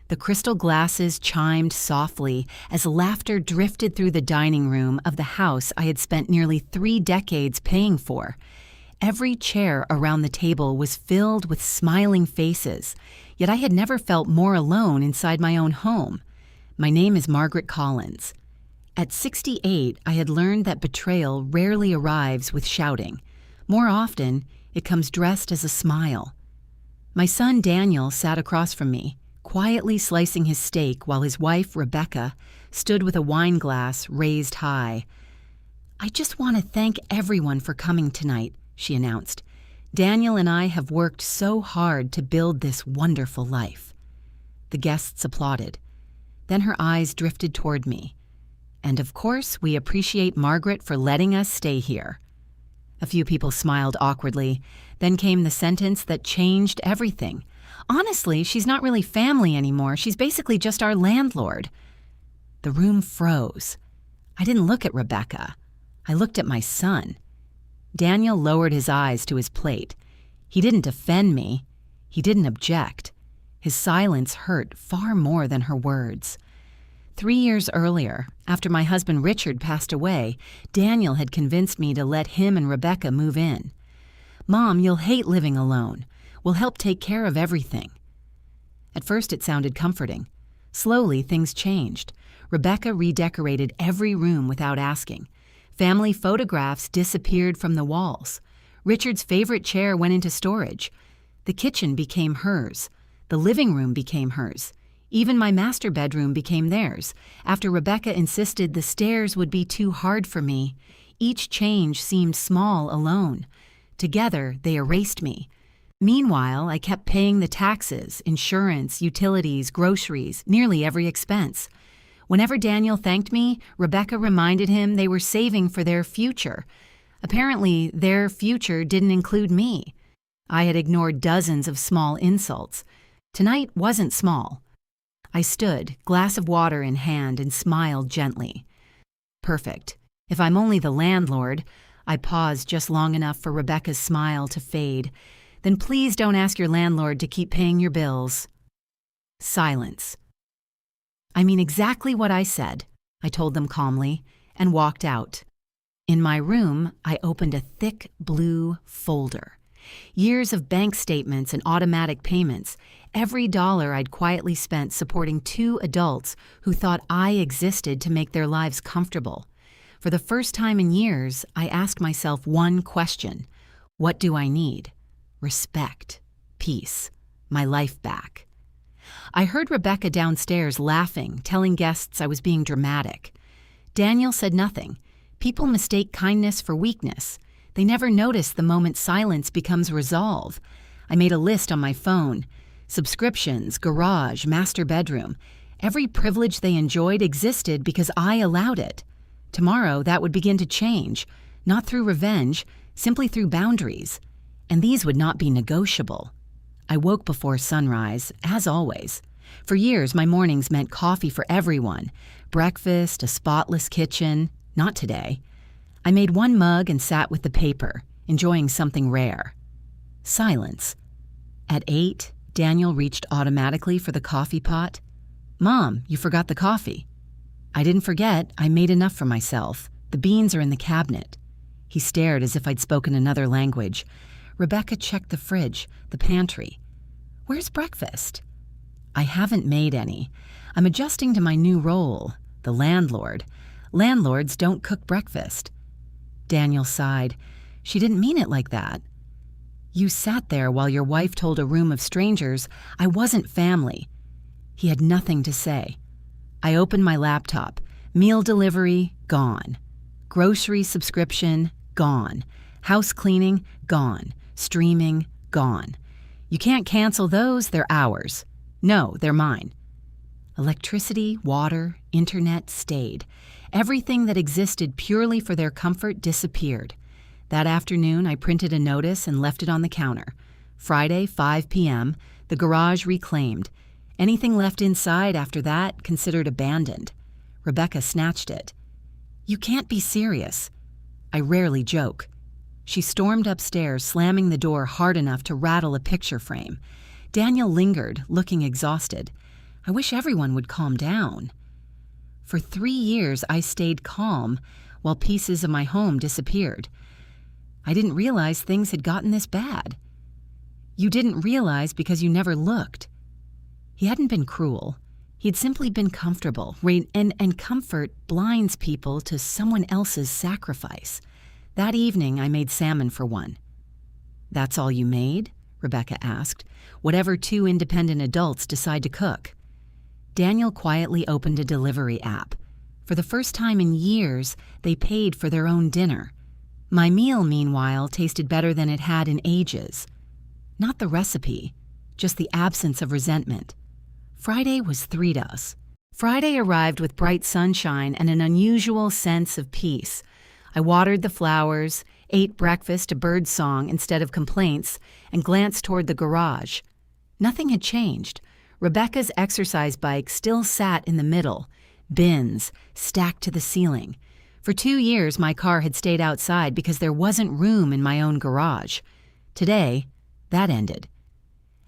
The crystal glasses chimed softly as laughter drifted through the dining room of the house I had spent nearly 3 decades paying for. Every chair around the table was filled with smiling faces, yet I had never felt more alone inside my own home. My name is Margaret Collins. At 68, I had learned that betrayal rarely arrives with shouting. More often, it comes dressed as a smile. My son Daniel sat across from me, quietly slicing his steak while his wife, Rebecca, stood with a wine glass raised high. "I just want to thank everyone for coming tonight," she announced. "Daniel and I have worked so hard to build this wonderful life." The guests applauded. Then her eyes drifted toward me. "And of course, we appreciate Margaret for letting us stay here." A few people smiled awkwardly. Then came the sentence that changed everything. "Honestly, she's not really family anymore. She's basically just our landlord." The room froze. I didn't look at Rebecca. I looked at my son. Daniel lowered his eyes to his plate. He didn't defend me. He didn't object. His silence hurt far more than her words. 3 years earlier, after my husband Richard passed away, Daniel had convinced me to let him and Rebecca move in. "Mom, you'll hate living alone. We'll help take care of everything." At first it sounded comforting. Slowly things changed. Rebecca redecorated every room without asking. Family photographs disappeared from the walls. Richard's favorite chair went into storage. The kitchen became hers. The living room became hers. Even my master bedroom became theirs. After Rebecca insisted the stairs would be too hard for me, each change seemed small alone. Together, they erased me. Meanwhile, I kept paying the taxes, insurance, utilities, groceries, nearly every expense. Whenever Daniel thanked me, Rebecca reminded him they were saving for their future. Apparently, their future didn't include me. I had ignored dozens of small insults. Tonight wasn't small. I stood, glass of water in hand, and smiled gently. "Perfect. If I'm only the landlord," I paused just long enough for Rebecca's smile to fade. "Then please don't ask your landlord to keep paying your bills." Silence. "I mean exactly what I said," I told them calmly, and walked out. In my room, I opened a thick blue folder. Years of bank statements and automatic payments, every dollar I'd quietly spent supporting 2 adults who thought I existed to make their lives comfortable. For the first time in years, I asked myself one question: what do I need? Respect, peace, my life back. I heard Rebecca downstairs laughing, telling guests I was being dramatic. Daniel said nothing. People mistake kindness for weakness. They never notice the moment silence becomes resolve. I made a list on my phone. Subscriptions, garage, master bedroom. Every privilege they enjoyed existed because I allowed it. Tomorrow, that would begin to change, not through revenge, simply through boundaries. And these would not be negotiable. I woke before sunrise, as always. For years, my mornings meant coffee for everyone. Breakfast, a spotless kitchen. Not today. I made 1 mug and sat with the paper, enjoying something rare. Silence. At 8, Daniel reached automatically for the coffee pot. "Mom, you forgot the coffee." I didn't forget. I made enough for myself. The beans are in the cabinet. He stared as if I'd spoken another language. Rebecca checked the fridge, the pantry. "Where's breakfast?" "I haven't made any. I'm adjusting to my new role, the landlord. Landlords don't cook breakfast." Daniel sighed. "She didn't mean it like that." "You sat there while your wife told a room of strangers I wasn't family." He had nothing to say. I opened my laptop. Meal delivery, gone. Grocery subscription, gone. House cleaning, gone. Streaming, gone. "You can't cancel those, they're ours." "No, they're mine." Electricity, water, internet stayed. Everything that existed purely for their comfort disappeared. That afternoon, I printed a notice and left it on the counter. Friday, 5 p.m., the garage reclaimed. Anything left inside after that considered abandoned. Rebecca snatched it. "You can't be serious." I rarely joke. She stormed upstairs, slamming the door hard enough to rattle a picture frame. Daniel lingered, looking exhausted. I wish everyone would calm down. For 3 years, I stayed calm while pieces of my home disappeared. I didn't realize things had gotten this bad. You didn't realize because you never looked. He hadn't been cruel. He'd simply been comfortable, and comfort blinds people to someone else's sacrifice. That evening, I made salmon for one. "That's all you made?" Rebecca asked. "Whatever 2 independent adults decide to cook." Daniel quietly opened a delivery app. For the first time in years, they paid for their own dinner. My meal, meanwhile, tasted better than it had in ages. Not the recipe, just the absence of resentment. Friday was 3 to us. Friday arrived with bright sunshine and an unusual sense of peace. I watered the flowers, ate breakfast to birdsong instead of complaints, and glanced toward the garage. Nothing had changed. Rebecca's exercise bike still sat in the middle, bins stacked to the ceiling. For 2 years, my car had stayed outside because there wasn't room in my own garage. Today, that ended.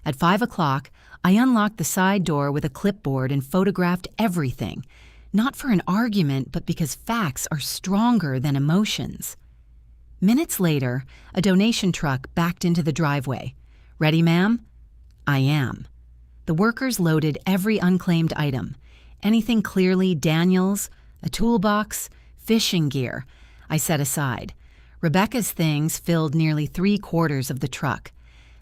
At 5 o'clock, I unlocked the side door with a clipboard and photographed everything, not for an argument, but because facts are stronger than emotions. Minutes later, a donation truck backed into the driveway. "Ready, ma'am?" "I am." The workers loaded every unclaimed item. Anything clearly Daniel's, a toolbox, fishing gear, I set aside. Rebecca's things filled nearly 3/4 of the truck.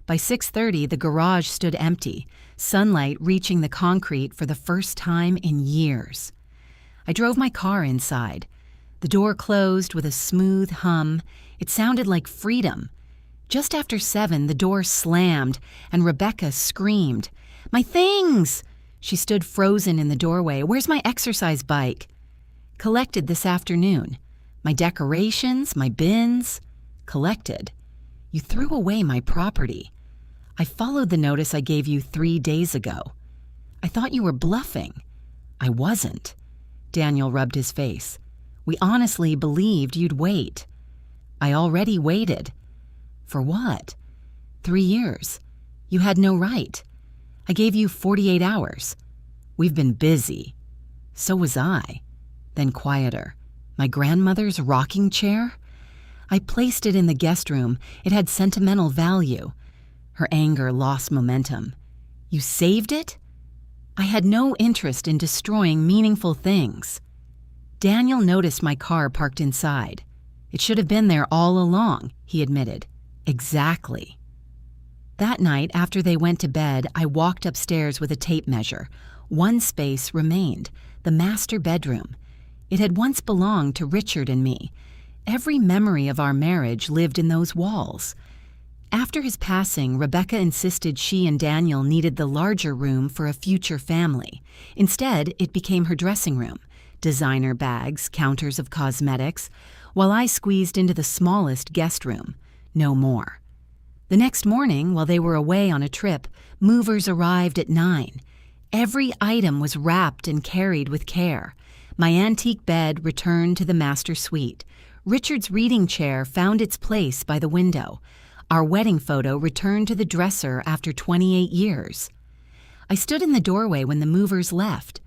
By 6:30, the garage stood empty, sunlight reaching the concrete for the first time in years. I drove my car inside. The door closed with a smooth hum. It sounded like freedom. Just after 7, the door slammed, and Rebecca screamed, "My things!" She stood frozen in the doorway. "Where's my exercise bike?" "Collected this afternoon. My decorations, my bins." "Collected? You threw away my property. I followed the notice I gave you 3 days ago. I thought you were bluffing." "I wasn't." Daniel rubbed his face. "We honestly believed you'd wait." "I already waited." "For what?" 3 years. You had no right. I gave you 48 hours. We've been busy." "So was I." Then quieter. "My grandmother's rocking chair?" "I placed it in the guest room. It had sentimental value." Her anger lost momentum. "You saved it?" "I had no interest in destroying meaningful things." Daniel noticed my car parked inside. "It should have been there all along," he admitted. "Exactly." That night, after they went to bed, I walked upstairs with a tape measure. One space remained, the master bedroom. It had once belonged to Richard and me. Every memory of our marriage lived in those walls. After his passing, Rebecca insisted she and Daniel needed the larger room for a future family. Instead, it became her dressing room. Designer bags, counters of cosmetics, while I squeezed into the smallest guest room. No more. The next morning, while they were away on a trip, movers arrived at 9. Every item was wrapped and carried with care. My antique bed returned to the master suite. Richard's reading chair found its place by the window. Our wedding photo returned to the dresser after 28 years. I stood in the doorway when the movers left.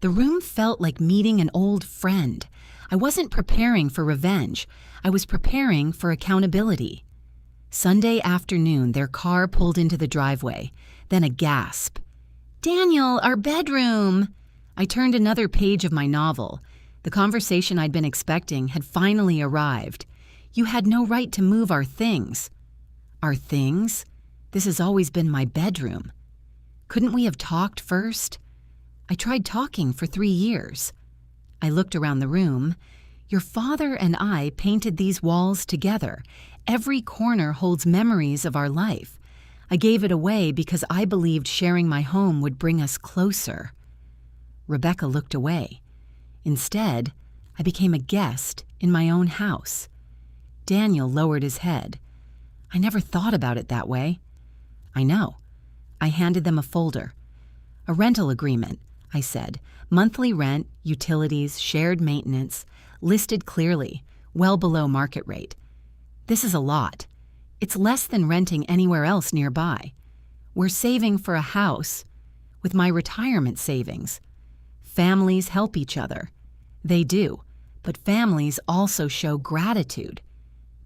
The room felt like meeting an old friend. I wasn't preparing for revenge. I was preparing for accountability. Sunday afternoon, their car pulled into the driveway. Then a gasp. "Daniel, our bedroom!" I turned another page of my novel. The conversation I'd been expecting had finally arrived. "You had no right to move our things." "Our things? This has always been my bedroom." "Couldn't we have talked first?" "I tried talking for 3 years." I looked around the room. "Your father and I painted these walls together. Every corner holds memories of our life. I gave it away because I believed sharing my home would bring us closer." Rebecca looked away. Instead, I became a guest in my own house. Daniel lowered his head. "I never thought about it that way." "I know." I handed them a folder. "A rental agreement," I said. "Monthly rent, utilities, shared maintenance, listed clearly, well below market rate. This is a lot. It's less than renting anywhere else nearby. We're saving for a house. with my retirement savings. Families help each other. They do, but families also show gratitude.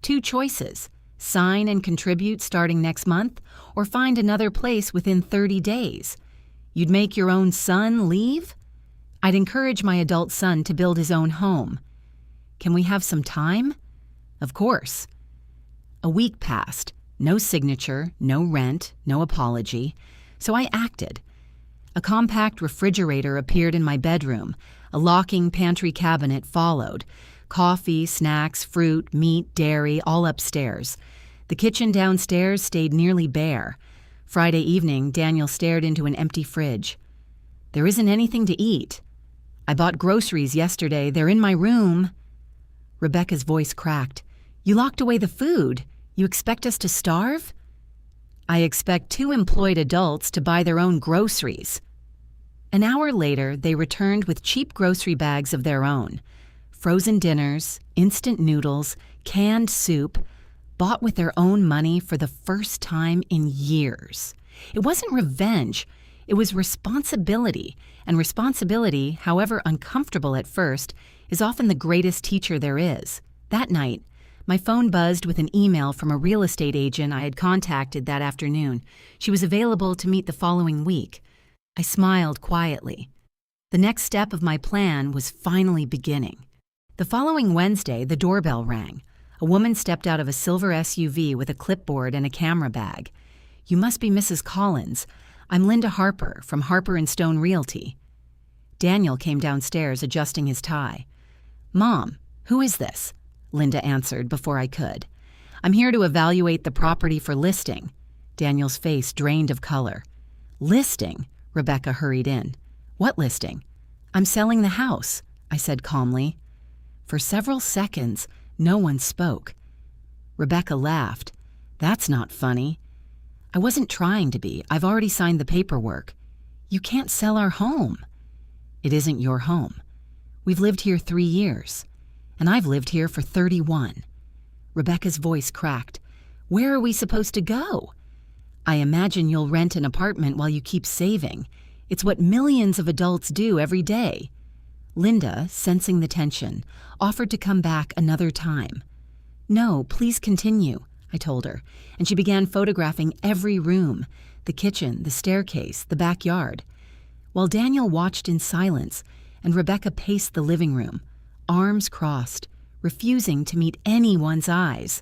2 choices: sign and contribute starting next month, or find another place within 30 days. You'd make your own son leave? I'd encourage my adult son to build his own home. Can we have some time? Of course. A week passed. No signature, no rent, no apology. So I acted. A compact refrigerator appeared in my bedroom. A locking pantry cabinet followed. Coffee, snacks, fruit, meat, dairy, all upstairs. The kitchen downstairs stayed nearly bare. Friday evening, Daniel stared into an empty fridge. There isn't anything to eat. I bought groceries yesterday. They're in my room. Rebecca's voice cracked. You locked away the food. You expect us to starve? I expect 2 employed adults to buy their own groceries. An hour later, they returned with cheap grocery bags of their own. Frozen dinners, instant noodles, canned soup, bought with their own money for the first time in years. It wasn't revenge. It was responsibility. And responsibility, however uncomfortable at first, is often the greatest teacher there is. That night, my phone buzzed with an email from a real estate agent I had contacted that afternoon. She was available to meet the following week. I smiled quietly. The next step of my plan was finally beginning. The following Wednesday, the doorbell rang. A woman stepped out of a silver SUV with a clipboard and a camera bag. You must be Mrs. Collins. I'm Linda Harper from Harper & Stone Realty. Daniel came downstairs adjusting his tie. Mom, who is this? Linda answered before I could. I'm here to evaluate the property for listing. Daniel's face drained of color. Listing? Rebecca hurried in. What listing? I'm selling the house, I said calmly. For several seconds, no one spoke. Rebecca laughed. That's not funny. I wasn't trying to be. I've already signed the paperwork. You can't sell our home. It isn't your home. We've lived here 3 years. And I've lived here for 31. Rebecca's voice cracked. Where are we supposed to go? I imagine you'll rent an apartment while you keep saving. It's what millions of adults do every day. Linda, sensing the tension, offered to come back another time. No, please continue, I told her, and she began photographing every room, the kitchen, the staircase, the backyard. While Daniel watched in silence and Rebecca paced the living room, arms crossed, refusing to meet anyone's eyes.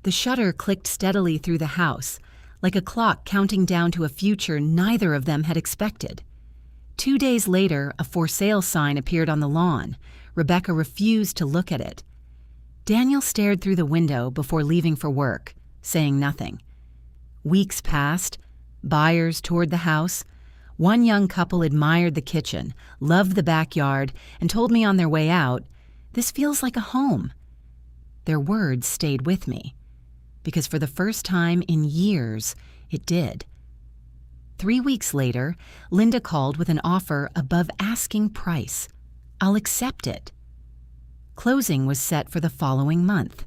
The shutter clicked steadily through the house, like a clock counting down to a future neither of them had expected. 2 days later, a for sale sign appeared on the lawn. Rebecca refused to look at it. Daniel stared through the window before leaving for work, saying nothing. Weeks passed. Buyers toured the house. One young couple admired the kitchen, loved the backyard, and told me on their way out, "This feels like a home." Their words stayed with me, because for the first time in years, it did. 3 weeks later, Linda called with an offer above asking price. I'll accept it. Closing was set for the following month.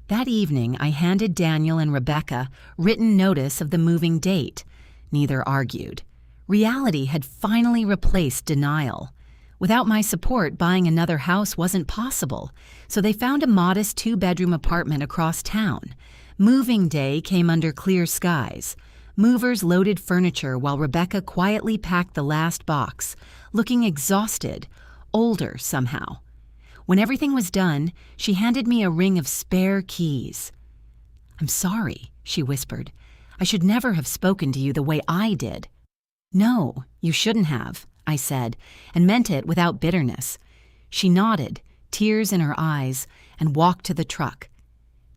That evening, I handed Daniel and Rebecca written notice of the moving date. Neither argued. Reality had finally replaced denial. Without my support, buying another house wasn't possible, so they found a modest 2-bedroom apartment across town. Moving day came under clear skies. Movers loaded furniture while Rebecca quietly packed the last box, looking exhausted, older somehow. When everything was done, she handed me a ring of spare keys. "I'm sorry," she whispered. "I should never have spoken to you the way I did." "No, you shouldn't have," I said, and meant it without bitterness. She nodded, tears in her eyes, and walked to the truck.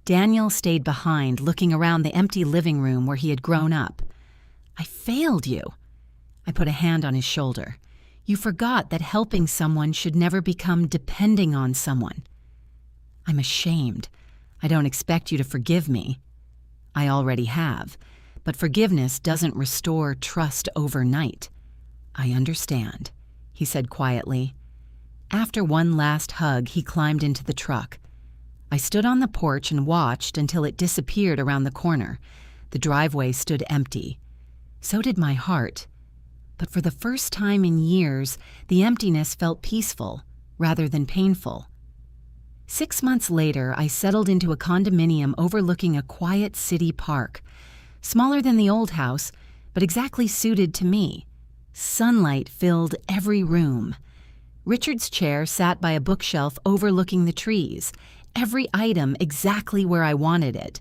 Daniel stayed behind, looking around the empty living room where he had grown up. "I failed you." I put a hand on his shoulder. "You forgot that helping someone should never become depending on someone." "I'm ashamed. I don't expect you to forgive me." "I already have. But forgiveness doesn't restore trust overnight." "I understand," he said quietly. After one last hug, he climbed into the truck. I stood on the porch and watched until it disappeared around the corner. The driveway stood empty. So did my heart. But for the first time in years, the emptiness felt peaceful rather than painful. 6 months later, I settled into a condominium overlooking a quiet city park, smaller than the old house, but exactly suited to me. Sunlight filled every room. Richard's chair sat by a bookshelf overlooking the trees, every item exactly where I wanted it.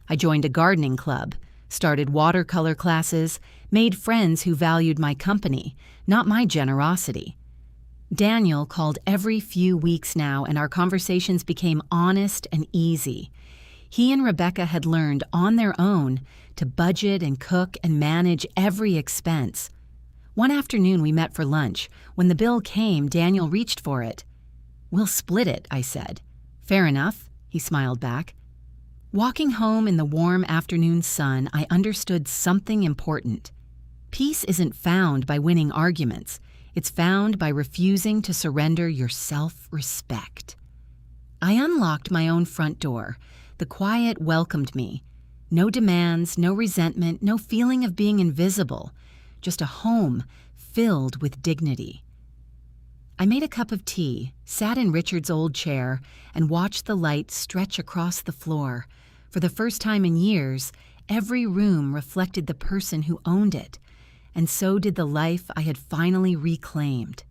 I joined a gardening club, started watercolor classes, made friends who valued my company, not my generosity. Daniel called every few weeks now, and our conversations became honest and easy. He and Rebecca had learned on their own to budget and cook and manage every expense. One afternoon we met for lunch. When the bill came, Daniel reached for it. "We'll split it," I said. "Fair enough," he smiled back. Walking home in the warm afternoon sun, I understood something important. Peace isn't found by winning arguments. It's found by refusing to surrender your self-respect. I unlocked my own front door. The quiet welcomed me. No demands, no resentment, no feeling of being invisible. Just a home filled with dignity. I made a cup of tea, sat in Richard's old chair, and watched the light stretch across the floor. For the first time in years, every room reflected the person who owned it, and so did the life I had finally reclaimed.